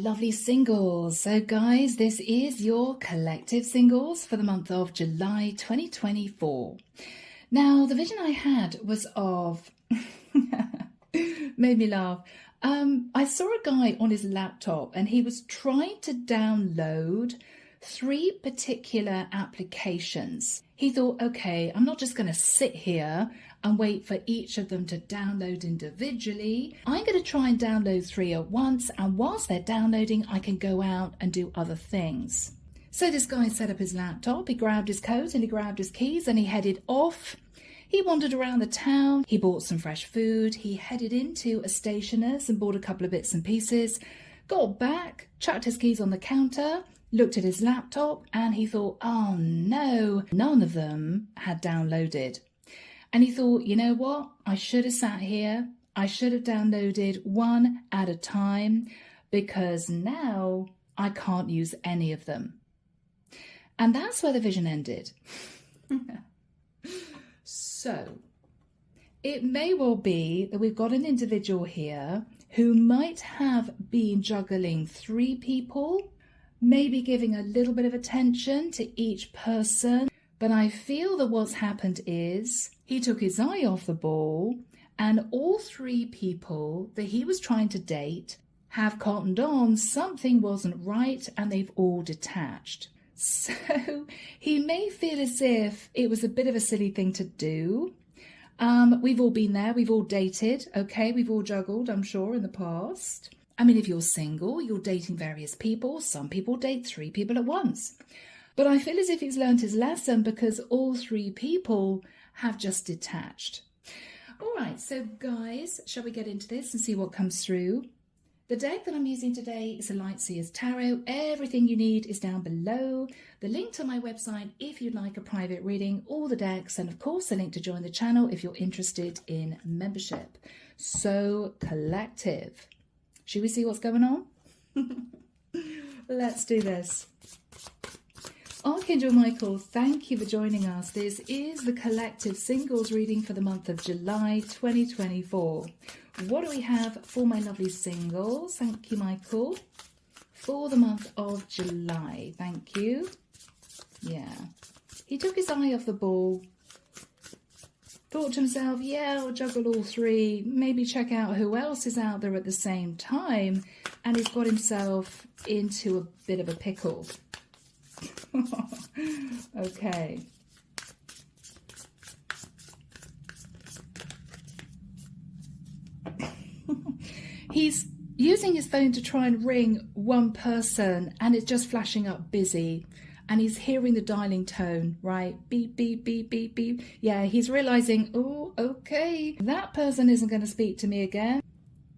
lovely singles. So guys, this is your collective singles for the month of July 2024. Now, the vision I had was of, made me laugh. I saw a guy on his laptop and he was trying to download 3 particular applications. He thought, okay, I'm not just going to sit here and wait for each of them to download individually. I'm going to try and download 3 at once, and whilst they're downloading, I can go out and do other things. So this guy set up his laptop, he grabbed his coat and he grabbed his keys and he headed off. He wandered around the town, he bought some fresh food, he headed into a stationer's and bought a couple of bits and pieces, got back, chucked his keys on the counter, looked at his laptop, and he thought, oh no, none of them had downloaded. And he thought, you know what, I should have sat here, I should have downloaded 1 at a time, because now I can't use any of them. And that's where the vision ended. So, it may well be that we've got an individual here who might have been juggling 3 people, maybe giving a little bit of attention to each person. But I feel that what's happened is he took his eye off the ball and all 3 people that he was trying to date have cottoned on something wasn't right and they've all detached. So he may feel as if it was a bit of a silly thing to do. We've all been there, we've all dated, okay, we've all juggled, I'm sure, in the past. I mean, if you're single, you're dating various people. Some people date 3 people at once. But I feel as if he's learned his lesson because all 3 people have just detached. All right, so guys, shall we get into this and see what comes through? The deck that I'm using today is a Lightseer's Tarot. Everything you need is down below. The link to my website if you'd like a private reading, all the decks, and of course the link to join the channel if you're interested in membership. So, collective. Should we see what's going on? Let's do this. Archangel Michael, thank you for joining us. This is the collective singles reading for the month of July 2024. What do we have for my lovely singles? Thank you, Michael. For the month of July, thank you. Yeah. He took his eye off the ball. Thought to himself, yeah, I'll juggle all 3. Maybe check out who else is out there at the same time. And he's got himself into a bit of a pickle. Okay. He's using his phone to try and ring one person and it's just flashing up busy. And he's hearing the dialing tone, right? Beep, beep, beep, beep, beep. Yeah, he's realizing, oh, okay, that person isn't going to speak to me again.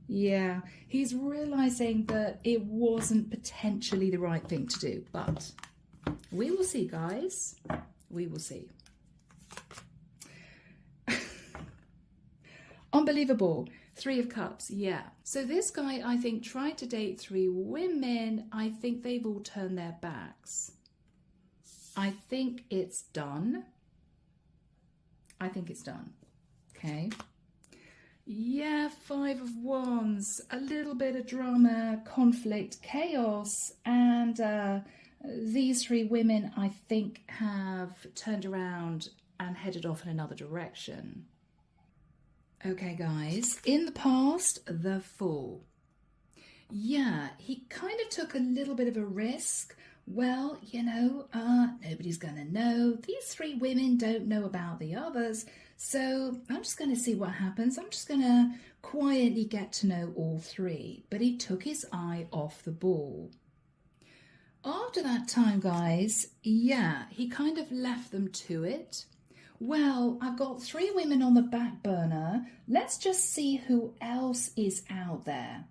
Yeah, he's realizing that it wasn't potentially the right thing to do, but we will see, guys. We will see. Unbelievable. 3 of Cups, yeah. So this guy, I think, tried to date 3 women. I think they've all turned their backs. I think it's done. I think it's done. Okay. Yeah, 5 of Wands. A little bit of drama, conflict, chaos, and these 3 women, I think, have turned around and headed off in another direction. Okay, guys, in the past, the Fool. Yeah, he kind of took a little bit of a risk. Well, you know, nobody's going to know. These 3 women don't know about the others. So I'm just going to see what happens. I'm just going to quietly get to know all 3. But he took his eye off the ball. After that time, guys, yeah, he kind of left them to it. Well, I've got 3 women on the back burner. Let's just see who else is out there.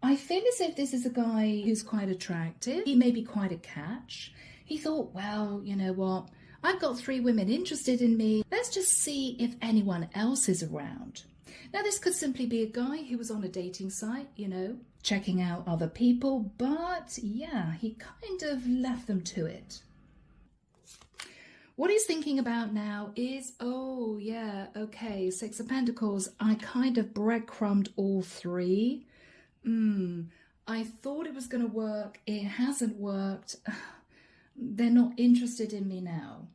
I feel as if this is a guy who's quite attractive. He may be quite a catch. He thought, well, you know what? I've got 3 women interested in me. Let's just see if anyone else is around. Now, this could simply be a guy who was on a dating site, you know, checking out other people. But yeah, he kind of left them to it. What he's thinking about now is, oh yeah, okay, 6 of Pentacles. I kind of breadcrumbed all 3. I thought it was going to work. It hasn't worked. They're not interested in me now.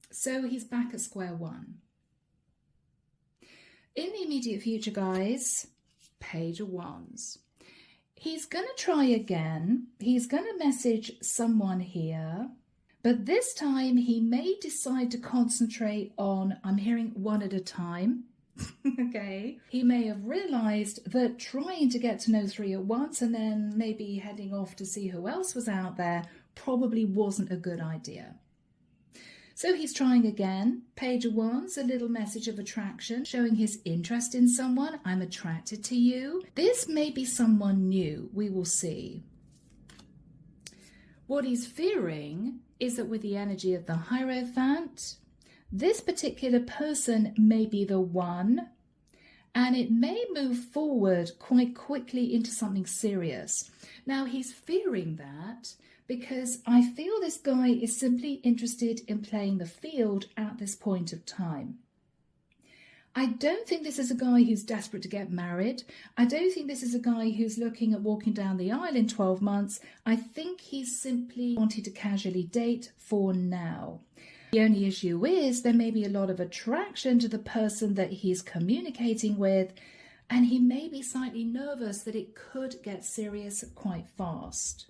So he's back at square one. In the immediate future, guys, Page of Wands. He's going to try again. He's going to message someone here. But this time he may decide to concentrate on, I'm hearing one at a time. Okay. He may have realized that trying to get to know three at once and then maybe heading off to see who else was out there probably wasn't a good idea. So he's trying again. Page of Wands, a little message of attraction, showing his interest in someone. I'm attracted to you. This may be someone new. We will see. What he's fearing is that with the energy of the Hierophant, this particular person may be the one, and it may move forward quite quickly into something serious. Now, he's fearing that because I feel this guy is simply interested in playing the field at this point of time. I don't think this is a guy who's desperate to get married. I don't think this is a guy who's looking at walking down the aisle in 12 months. I think he's simply wanting to casually date for now. The only issue is there may be a lot of attraction to the person that he's communicating with, and he may be slightly nervous that it could get serious quite fast.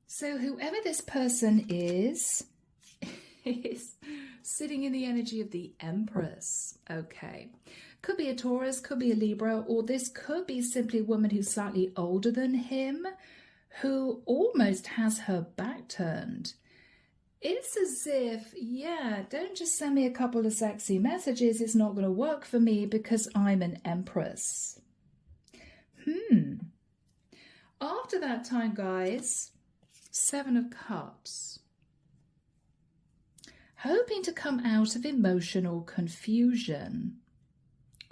So whoever this person is sitting in the energy of the Empress. Okay. Could be a Taurus, could be a Libra, or this could be simply a woman who's slightly older than him, who almost has her back turned. It's as if, yeah, don't just send me a couple of sexy messages. It's not going to work for me because I'm an Empress. After that time, guys, Seven of Cups. Hoping to come out of emotional confusion.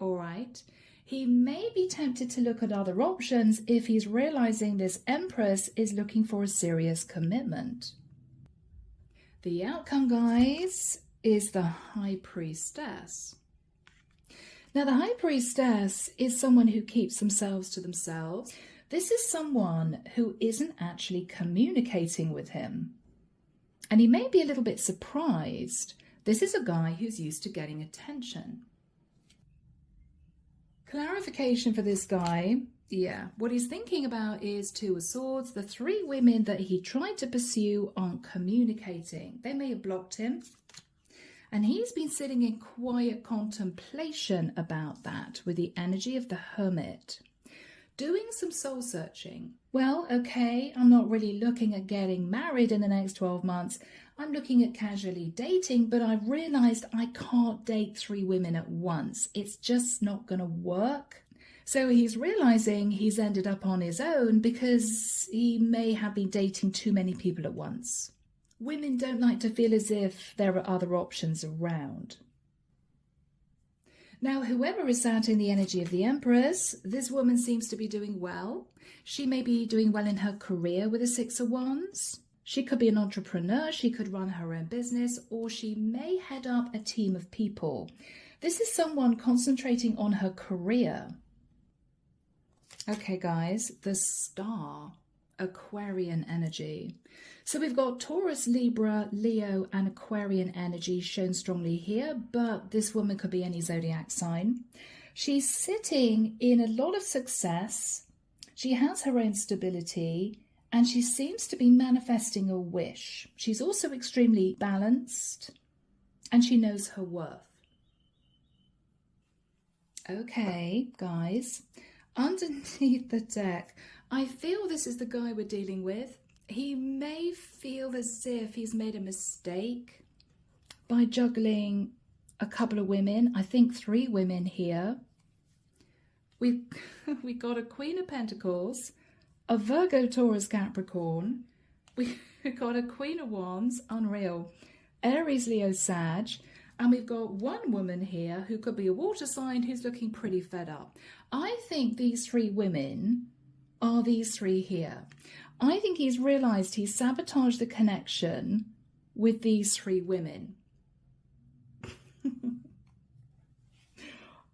All right. He may be tempted to look at other options if he's realizing this Empress is looking for a serious commitment. The outcome, guys, is the High Priestess. Now, the High Priestess is someone who keeps themselves to themselves. This is someone who isn't actually communicating with him. And he may be a little bit surprised. This is a guy who's used to getting attention. Clarification for this guy. Yeah, what he's thinking about is Two of Swords. The three women that he tried to pursue aren't communicating. They may have blocked him. And he's been sitting in quiet contemplation about that with the energy of the Hermit. Doing some soul searching. Well, okay, I'm not really looking at getting married in the next 12 months. I'm looking at casually dating, but I've realized I can't date three women at once. It's just not going to work. So he's realizing he's ended up on his own because he may have been dating too many people at once. Women don't like to feel as if there are other options around. Now, whoever is sat in the energy of the Empress, this woman seems to be doing well. She may be doing well in her career with the Six of Wands. She could be an entrepreneur, she could run her own business, or she may head up a team of people. This is someone concentrating on her career. Okay, guys, the Star, Aquarian energy. So we've got Taurus, Libra, Leo, and Aquarian energy shown strongly here, but this woman could be any zodiac sign. She's sitting in a lot of success. She has her own stability, and she seems to be manifesting a wish. She's also extremely balanced, and she knows her worth. Okay, guys. Underneath the deck, I feel this is the guy we're dealing with. He may feel as if he's made a mistake by juggling a couple of women. I think 3 women here. We got a Queen of Pentacles, a Virgo, Taurus, Capricorn. We got a Queen of Wands, unreal, Aries, Leo, Sag. And we've got one woman here who could be a water sign who's looking pretty fed up. I think these 3 women are these 3 here. I think he's realized he's sabotaged the connection with these 3 women.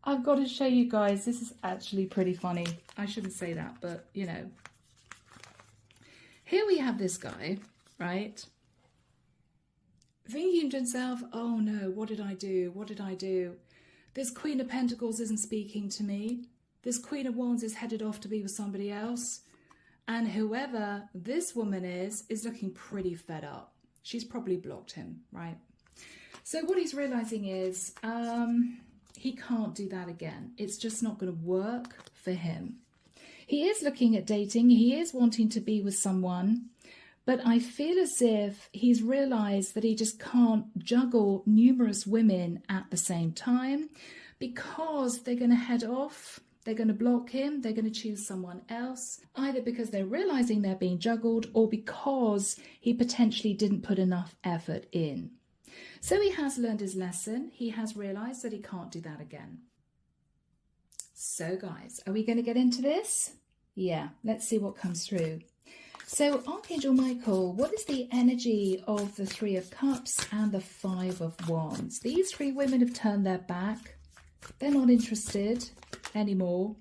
I've got to show you guys, this is actually pretty funny. I shouldn't say that, but you know, Here we have this guy, right? Thinking to himself, oh no, what did I do? What did I do? This Queen of Pentacles isn't speaking to me. This Queen of Wands is headed off to be with somebody else. And whoever this woman is looking pretty fed up. She's probably blocked him, right? So what he's realizing is he can't do that again. It's just not going to work for him. He is looking at dating. He is wanting to be with someone. But I feel as if he's realized that he just can't juggle numerous women at the same time because they're going to head off. They're going to block him. They're going to choose someone else, either because they're realizing they're being juggled or because he potentially didn't put enough effort in. So he has learned his lesson. He has realized that he can't do that again. So guys, are we going to get into this? Yeah, let's see what comes through. So Archangel Michael, what is the energy of the Three of Cups and the Five of Wands? These three women have turned their back. They're not interested anymore.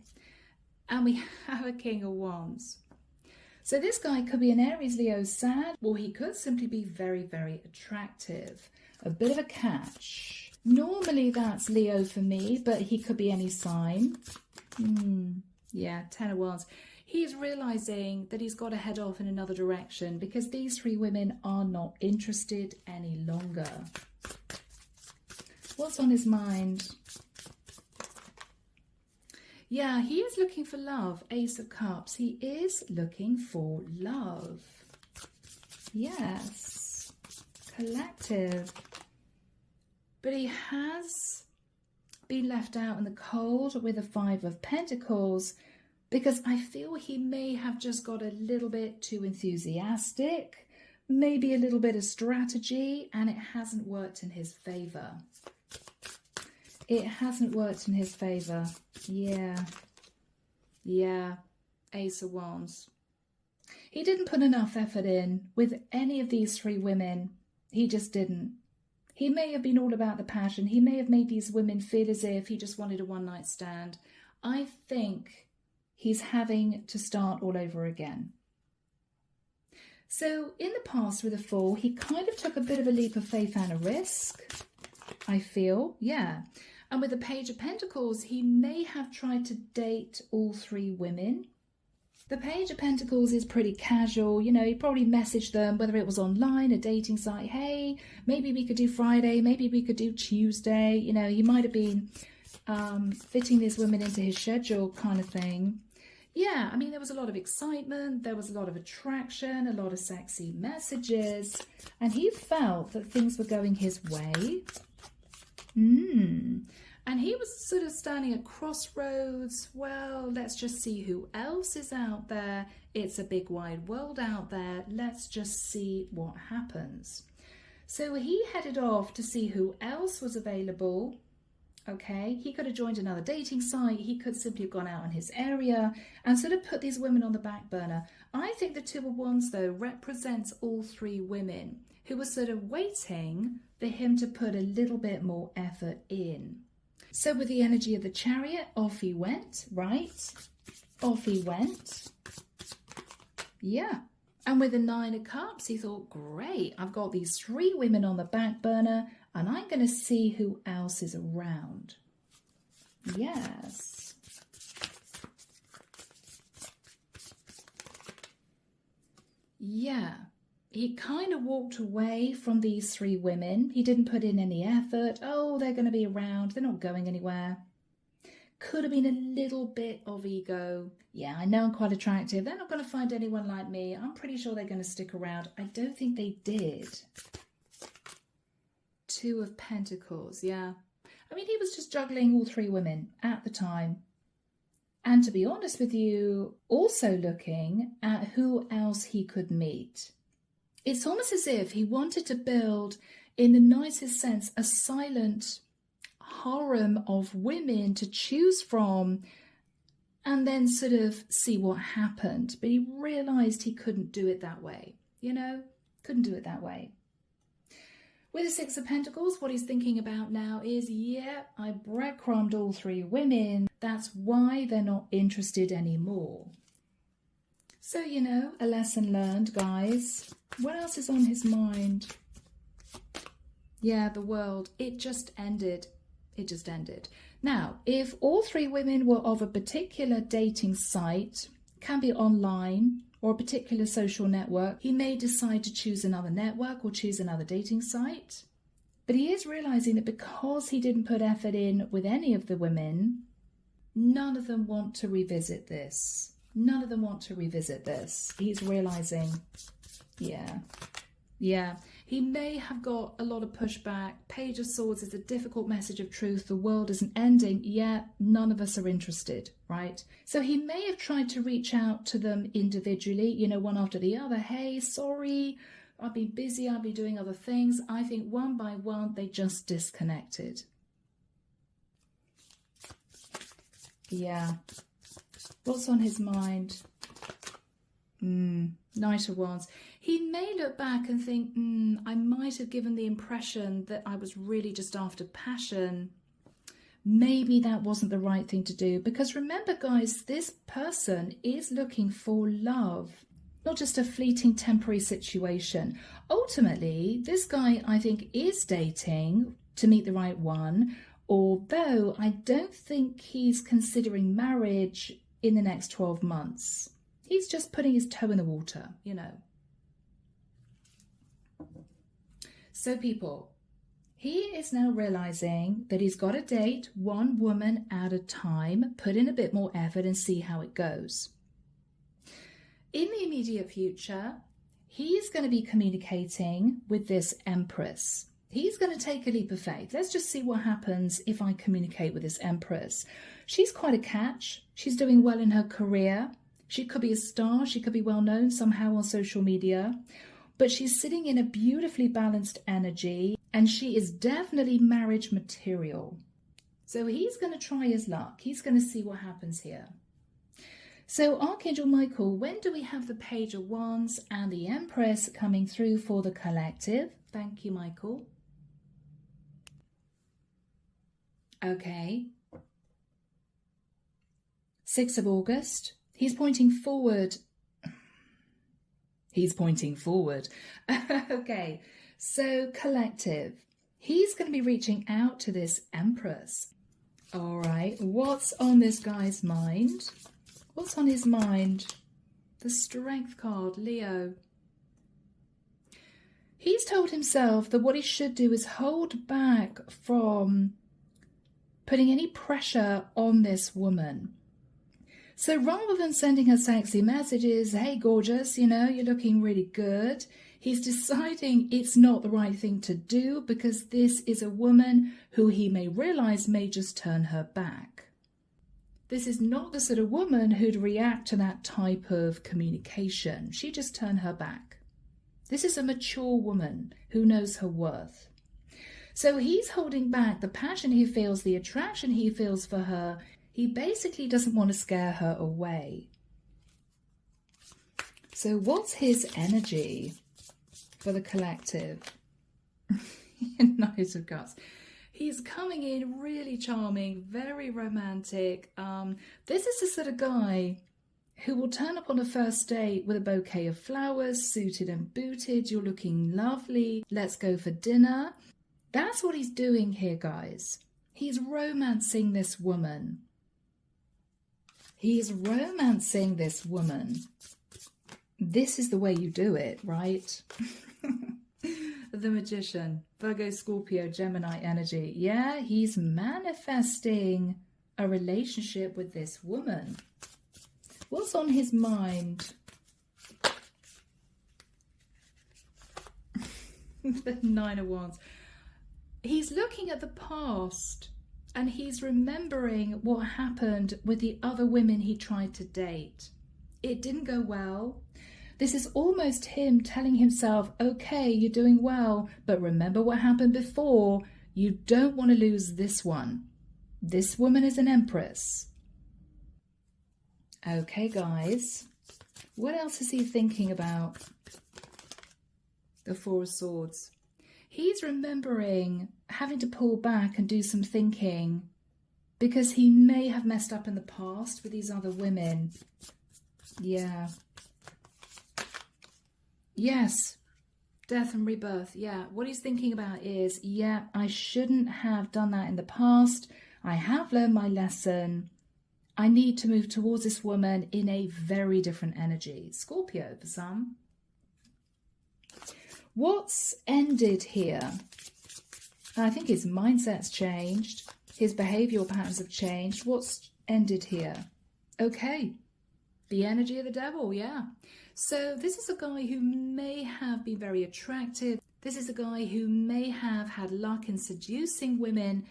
And we have a King of Wands. So this guy could be an Aries, Leo, sad, or he could simply be very, very attractive. A bit of a catch. Normally that's Leo for me, but he could be any sign. Yeah, Ten of Wands. He's realizing that he's got to head off in another direction because these three women are not interested any longer. What's on his mind? Yeah, he is looking for love. Ace of Cups. He is looking for love. Yes. Collective. But he has been left out in the cold with the Five of Pentacles because I feel he may have just got a little bit too enthusiastic, maybe a little bit of strategy, and it hasn't worked in his favor. It hasn't worked in his favor. Yeah. Yeah. Ace of Wands. He didn't put enough effort in with any of these three women. He just didn't. He may have been all about the passion. He may have made these women feel as if he just wanted a one-night stand. I think he's having to start all over again. So in the past with the Fool, he kind of took a bit of a leap of faith and a risk, I feel. Yeah. And with the Page of Pentacles, he may have tried to date all three women. The Page of Pentacles is pretty casual. You know, he probably messaged them, whether it was online, a dating site. Hey, maybe we could do Friday. Maybe we could do Tuesday. You know, he might have been fitting these women into his schedule kind of thing. Yeah, I mean, there was a lot of excitement. There was a lot of attraction, a lot of sexy messages. And he felt that things were going his way. And he was sort of standing at crossroads. Well, let's just see who else is out there. It's a big wide world out there. Let's just see what happens. So he headed off to see who else was available. Okay, he could have joined another dating site. He could simply have gone out in his area and sort of put these women on the back burner. I think the Two of Wands, though, represents all three women who were sort of waiting for him to put a little bit more effort in. So with the energy of the Chariot, off he went, right? Off he went. Yeah. And with the Nine of Cups, he thought, great, I've got these three women on the back burner and I'm going to see who else is around. Yes. Yeah. He kind of walked away from these three women. He didn't put in any effort. Oh, they're going to be around. They're not going anywhere. Could have been a little bit of ego. Yeah, I know I'm quite attractive. They're not going to find anyone like me. I'm pretty sure they're going to stick around. I don't think they did. Two of Pentacles, yeah. I mean, he was just juggling all three women at the time. And to be honest with you, also looking at who else he could meet. It's almost as if he wanted to build, in the nicest sense, a silent harem of women to choose from and then sort of see what happened. But he realised he couldn't do it that way, you know, couldn't do it that way. With the Six of Pentacles, what he's thinking about now is, yeah, I breadcrumbed all three women. That's why they're not interested anymore. So, you know, a lesson learned, guys. What else is on his mind? Yeah, the world. It just ended. It just ended. Now, if all three women were of a particular dating site, can be online or a particular social network, he may decide to choose another network or choose another dating site. But he is realizing that because he didn't put effort in with any of the women, none of them want to revisit this. None of them want to revisit this. He's realizing, yeah. He may have got a lot of pushback. Page of Swords is a difficult message of truth. The world isn't ending. Yeah, none of us are interested, right? So he may have tried to reach out to them individually, you know, one after the other. Hey, sorry, I'll be busy. I'll be doing other things. I think one by one, they just disconnected. Yeah. What's on his mind? Knight of Wands. He may look back and think, I might have given the impression that I was really just after passion. Maybe that wasn't the right thing to do. Because remember, guys, this person is looking for love, not just a fleeting temporary situation. Ultimately, this guy, I think, is dating to meet the right one, although I don't think he's considering marriage in the next 12 months. He's just putting his toe in the water, you know. So people, he is now realizing that he's got to date one woman at a time, put in a bit more effort and see how it goes. In the immediate future, he's going to be communicating with this empress. He's going to take a leap of faith. Let's just see what happens if I communicate with this empress. She's quite a catch. She's doing well in her career. She could be a star. She could be well known somehow on social media. But she's sitting in a beautifully balanced energy. And she is definitely marriage material. So he's going to try his luck. He's going to see what happens here. So Archangel Michael, when do we have the Page of Wands and the Empress coming through for the collective? Thank you, Michael. Okay. 6th of August. He's pointing forward. He's pointing forward. Okay. So collective. He's going to be reaching out to this Empress. All right. What's on this guy's mind? What's on his mind? The Strength card, Leo. He's told himself that what he should do is hold back from putting any pressure on this woman. So rather than sending her sexy messages, hey, gorgeous, you know, you're looking really good, he's deciding it's not the right thing to do because this is a woman who he may realize may just turn her back. This is not the sort of woman who'd react to that type of communication. She just turned her back. This is a mature woman who knows her worth. So he's holding back the passion he feels, the attraction he feels for her. He basically doesn't want to scare her away. So what's his energy for the collective? Knight of Cups. He's coming in really charming, very romantic. This is the sort of guy who will turn up on a first date with a bouquet of flowers, suited and booted. You're looking lovely. Let's go for dinner. That's what he's doing here, guys. He's romancing this woman. He's romancing this woman. This is the way you do it, right? The Magician, Virgo, Scorpio, Gemini energy. Yeah, he's manifesting a relationship with this woman. What's on his mind? The 9 of Wands. He's looking at the past and he's remembering what happened with the other women he tried to date. It didn't go well. This is almost him telling himself, okay, you're doing well, but remember what happened before. You don't want to lose this one. This woman is an empress. Okay, guys. What else is he thinking about? The 4 of Swords. He's remembering having to pull back and do some thinking because he may have messed up in the past with these other women. Yeah. Yes, death and rebirth. Yeah, what he's thinking about is, yeah, I shouldn't have done that in the past. I have learned my lesson. I need to move towards this woman in a very different energy. Scorpio for some. What's ended here? I think his mindset's changed. His behavioural patterns have changed. What's ended here? Okay. The energy of the devil, yeah. So this is a guy who may have been very attractive. This is a guy who may have had luck in seducing women.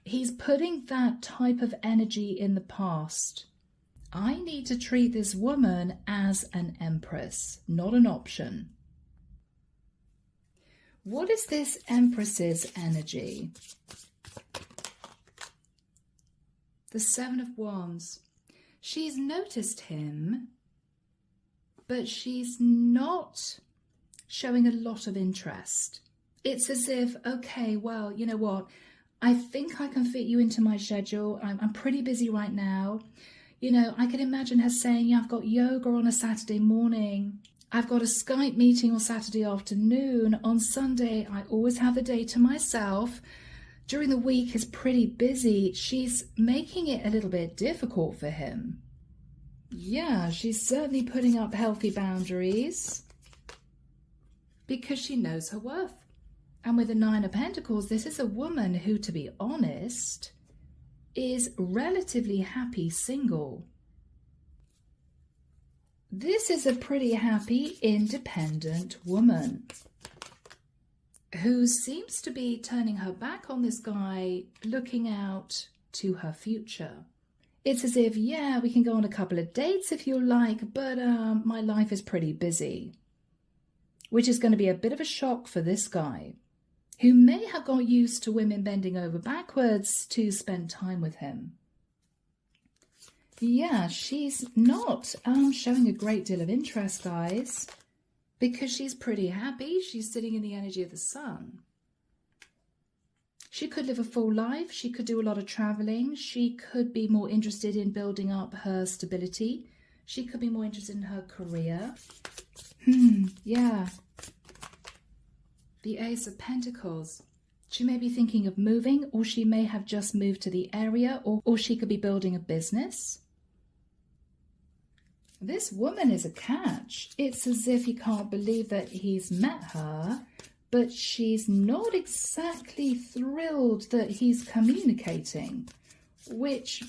He's putting that type of energy in the past. I need to treat this woman as an empress, not an option. What is this empress's energy? The Seven of Wands. She's noticed him, but she's not showing a lot of interest. It's as if, okay, well, you know what? I think I can fit you into my schedule. I'm pretty busy right now. You know, I can imagine her saying, yeah, I've got yoga on a Saturday morning. I've got a Skype meeting on Saturday afternoon. On Sunday, I always have the day to myself. During the week is pretty busy. She's making it a little bit difficult for him. Yeah, she's certainly putting up healthy boundaries because she knows her worth. And with the Nine of Pentacles, this is a woman who, to be honest, is relatively happy single. This is a pretty happy, independent woman who seems to be turning her back on this guy, looking out to her future. It's as if, yeah, we can go on a couple of dates if you like, but my life is pretty busy. Which is going to be a bit of a shock for this guy, who may have got used to women bending over backwards to spend time with him. Yeah, she's not showing a great deal of interest, guys, because she's pretty happy. She's sitting in the energy of the sun. She could live a full life. She could do a lot of traveling. She could be more interested in building up her stability. She could be more interested in her career. Yeah. The Ace of Pentacles. She may be thinking of moving, or she may have just moved to the area, or she could be building a business. This woman is a catch. It's as if he can't believe that he's met her, but she's not exactly thrilled that he's communicating, which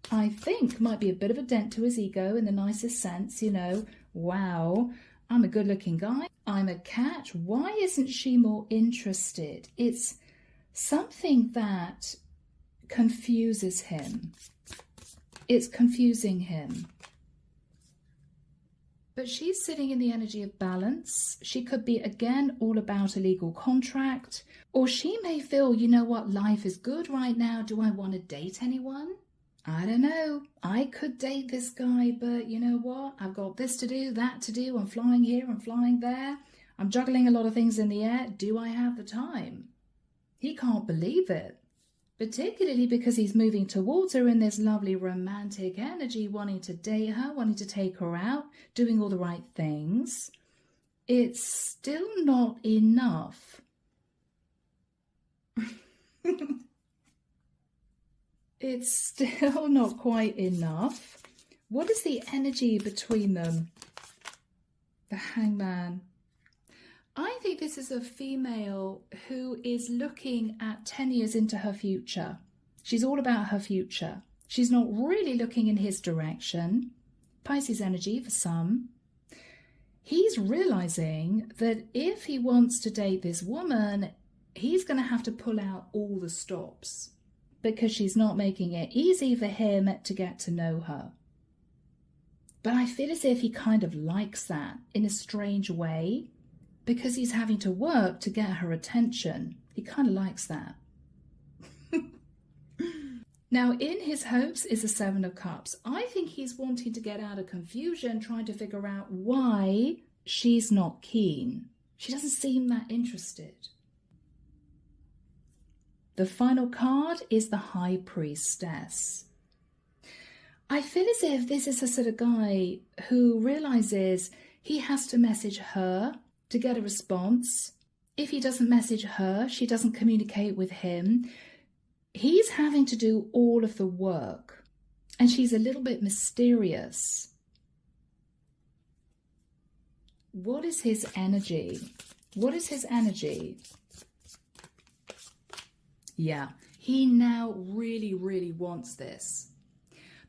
I think might be a bit of a dent to his ego in the nicest sense. You know, wow, I'm a good-looking guy. I'm a catch. Why isn't she more interested? It's something that confuses him. It's confusing him. But she's sitting in the energy of balance. She could be, again, all about a legal contract. Or she may feel, you know what, life is good right now. Do I want to date anyone? I don't know. I could date this guy, but you know what? I've got this to do, that to do. I'm flying here, I'm flying there. I'm juggling a lot of things in the air. Do I have the time? He can't believe it. Particularly because he's moving towards her in this lovely romantic energy, wanting to date her, wanting to take her out, doing all the right things. It's still not enough. It's still not quite enough. What is the energy between them? The Hangman. I think this is a female who is looking at 10 years into her future. She's all about her future. She's not really looking in his direction. Pisces energy for some. He's realizing that if he wants to date this woman, he's going to have to pull out all the stops because she's not making it easy for him to get to know her. But I feel as if he kind of likes that in a strange way, because he's having to work to get her attention. He kind of likes that. Now, in his hopes is the Seven of Cups. I think he's wanting to get out of confusion, trying to figure out why she's not keen. She doesn't seem that interested. The final card is the High Priestess. I feel as if this is a sort of guy who realizes he has to message her to get a response. If he doesn't message her, she doesn't communicate with him. He's having to do all of the work. And she's a little bit mysterious. What is his energy? What is his energy? Yeah, he now really, really wants this.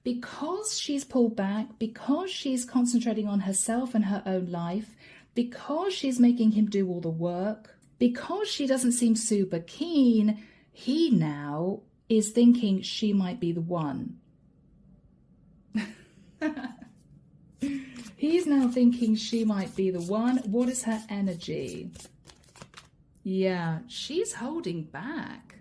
Because she's pulled back, because she's concentrating on herself and her own life, because she's making him do all the work, because she doesn't seem super keen, he now is thinking she might be the one. He's now thinking she might be the one. What is her energy? Yeah, she's holding back.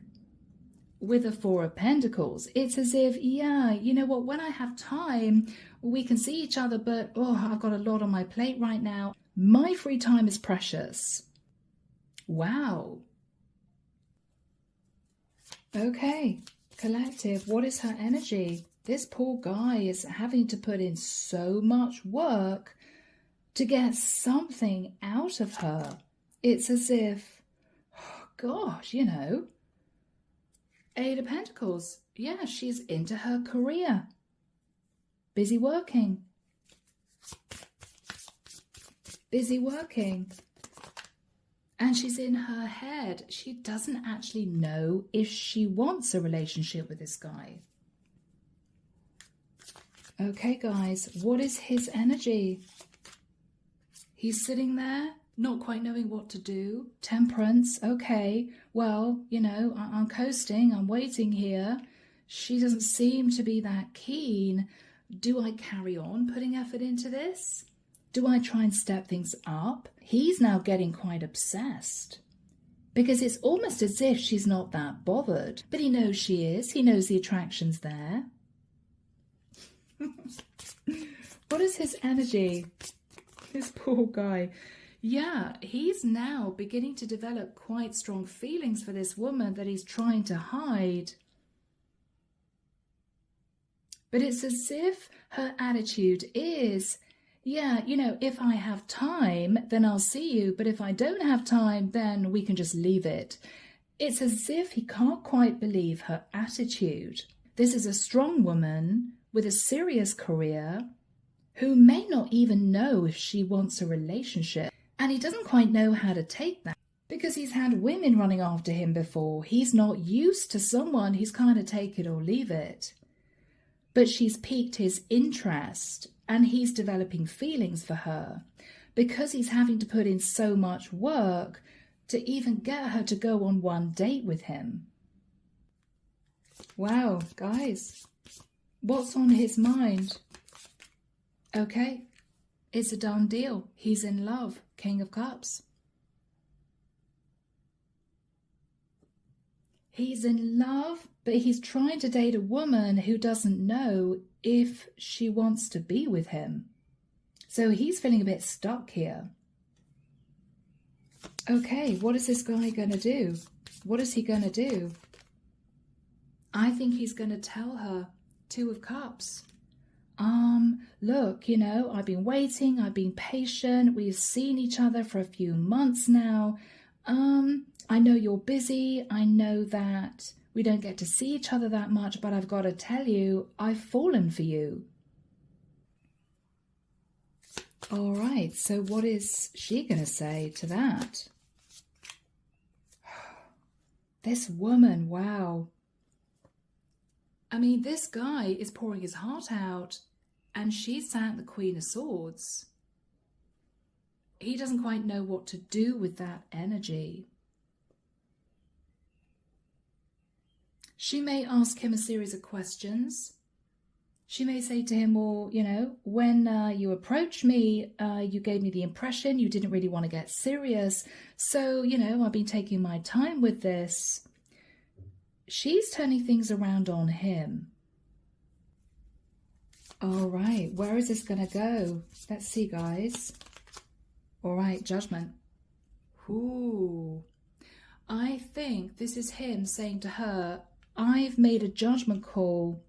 With a Four of Pentacles, it's as if, yeah, you know what, when I have time, we can see each other, but, oh, I've got a lot on my plate right now. My free time is precious. Wow. Okay, collective, what is her energy? This poor guy is having to put in so much work to get something out of her. It's as if, oh gosh, you know, Eight of Pentacles. Yeah, she's into her career. Busy working. Busy working. And she's in her head. She doesn't actually know if she wants a relationship with this guy. Okay, guys, what is his energy? He's sitting there, not quite knowing what to do. Temperance, okay. Well, you know, I'm coasting, I'm waiting here. She doesn't seem to be that keen. Do I carry on putting effort into this? Do I try and step things up? He's now getting quite obsessed. Because it's almost as if she's not that bothered. But he knows she is. He knows the attraction's there. What is his energy? This poor guy. Yeah, he's now beginning to develop quite strong feelings for this woman that he's trying to hide. But it's as if her attitude is, yeah, you know, if I have time, then I'll see you. But if I don't have time, then we can just leave it. It's as if he can't quite believe her attitude. This is a strong woman with a serious career who may not even know if she wants a relationship. And he doesn't quite know how to take that because he's had women running after him before. He's not used to someone who's kind of take it or leave it. But she's piqued his interest and he's developing feelings for her because he's having to put in so much work to even get her to go on one date with him. Wow, guys, what's on his mind? Okay, it's a done deal. He's in love. King of Cups. He's in love, but he's trying to date a woman who doesn't know if she wants to be with him. So he's feeling a bit stuck here. Okay, what is this guy going to do? What is he going to do? I think he's going to tell her. Two of Cups. Look, you know, I've been waiting, I've been patient, we've seen each other for a few months now. I know you're busy, I know that we don't get to see each other that much, but I've got to tell you, I've fallen for you. All right, so what is she going to say to that? This woman, wow. I mean, this guy is pouring his heart out and she's sat the Queen of Swords. He doesn't quite know what to do with that energy. She may ask him a series of questions. She may say to him, well, you know, when you approached me, you gave me the impression you didn't really want to get serious. So, you know, I've been taking my time with this. She's turning things around on him. All right, where is this going to go? Let's see, guys. All right, Judgment. Ooh. I think this is him saying to her, I've made a judgment call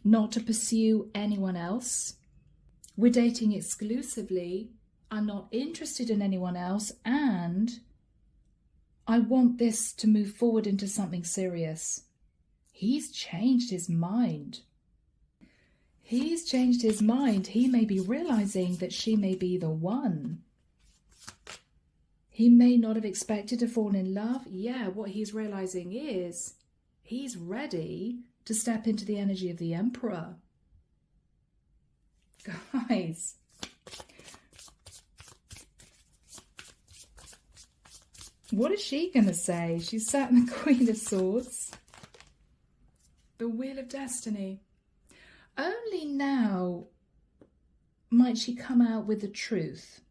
not to pursue anyone else. We're dating exclusively. I'm not interested in anyone else, and I want this to move forward into something serious. He's changed his mind. He's changed his mind. He may be realizing that she may be the one. He may not have expected to fall in love. Yeah, what he's realizing is he's ready to step into the energy of the Emperor. Guys. What is she going to say? She's sat in the Queen of Swords. The Wheel of Destiny. Only now might she come out with the truth.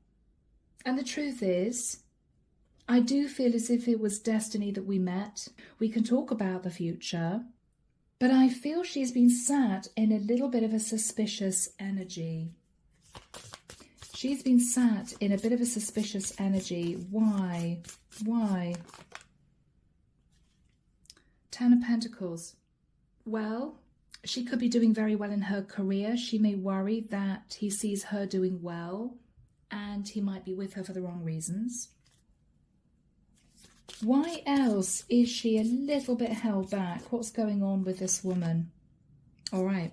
And the truth is, I do feel as if it was destiny that we met. We can talk about the future, but I feel she's been sat in a little bit of a suspicious energy. She's been sat in a bit of a suspicious energy. Why? Why? Ten of Pentacles. Well, she could be doing very well in her career. She may worry that he sees her doing well and he might be with her for the wrong reasons. Why else is she a little bit held back? What's going on with this woman? All right.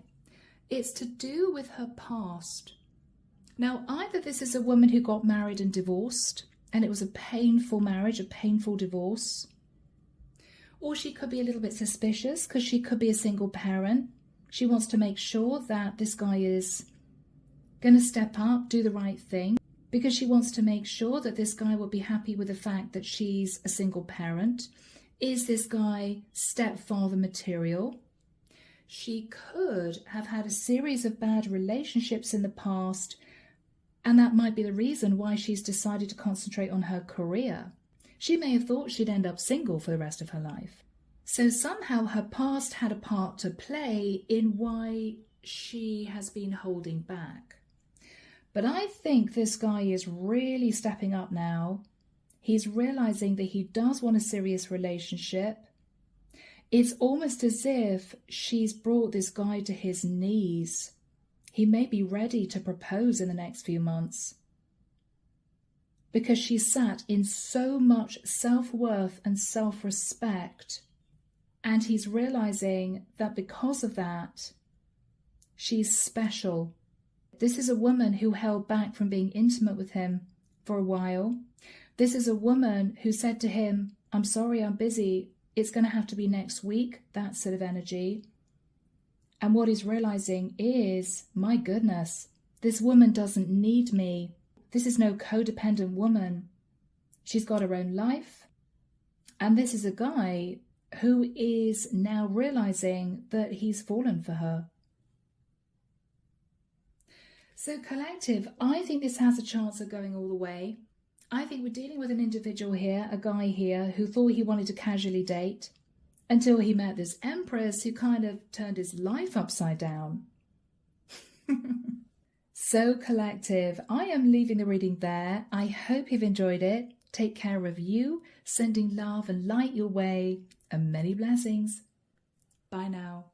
It's to do with her past. Now, either this is a woman who got married and divorced, and it was a painful marriage, a painful divorce, or she could be a little bit suspicious because she could be a single parent. She wants to make sure that this guy is going to step up, do the right thing, because she wants to make sure that this guy will be happy with the fact that she's a single parent. Is this guy stepfather material? She could have had a series of bad relationships in the past, and that might be the reason why she's decided to concentrate on her career. She may have thought she'd end up single for the rest of her life. So somehow her past had a part to play in why she has been holding back. But I think this guy is really stepping up now. He's realizing that he does want a serious relationship. It's almost as if she's brought this guy to his knees. He may be ready to propose in the next few months, because she's sat in so much self-worth and self-respect, and he's realizing that because of that, she's special. This is a woman who held back from being intimate with him for a while. This is a woman who said to him, I'm sorry, I'm busy. It's going to have to be next week, that sort of energy. And what he's realizing is, my goodness, this woman doesn't need me. This is no codependent woman. She's got her own life. And this is a guy who is now realizing that he's fallen for her. So collective, I think this has a chance of going all the way. I think we're dealing with an individual here, a guy here, who thought he wanted to casually date until he met this empress who kind of turned his life upside down. So collective, I am leaving the reading there. I hope you've enjoyed it. Take care of you, sending love and light your way, and many blessings. Bye now.